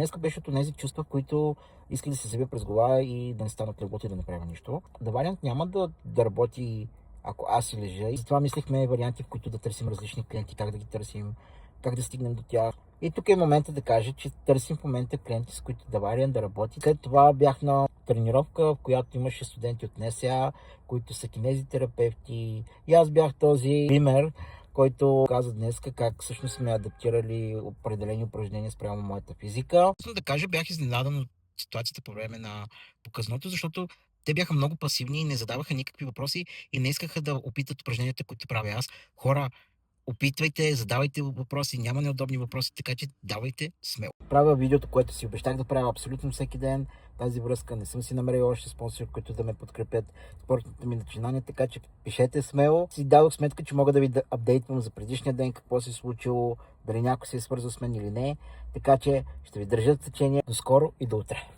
Днеска беше от тези чувства, които исках да се забия през глава и да не стана от леглото и да не правя нищо. The Valiant няма да работи, ако аз си лежа. И затова мислихме варианти, в които да търсим различни клиенти, как да ги търсим, как да стигнем до тях. И тук е момента да кажа, че търсим в момента клиенти, с които The Valiant да работи. След това бях на тренировка, в която имаше студенти от НСА, които са кинезитерапевти. И аз бях този пример, който каза днес как всъщност сме адаптирали определени упражнения спрямо моята физика. Да кажа, бях изненадан от ситуацията по време на показното, защото те бяха много пасивни и не задаваха никакви въпроси и не искаха да опитат упражненията, които правя аз. Хора, опитвайте, задавайте въпроси, няма неудобни въпроси, така че давайте смело. Правя видеото, което си обещах да правя абсолютно всеки ден. Тази връзка не съм си намерил още спонсори, които да ме подкрепят спортните ми начинания, така че пишете смело. Си дадох сметка, че мога да ви апдейтвам за предишния ден, какво се е случило, дали някой се е свързал с мен или не. Така че ще ви държа в течение. До скоро и до утре.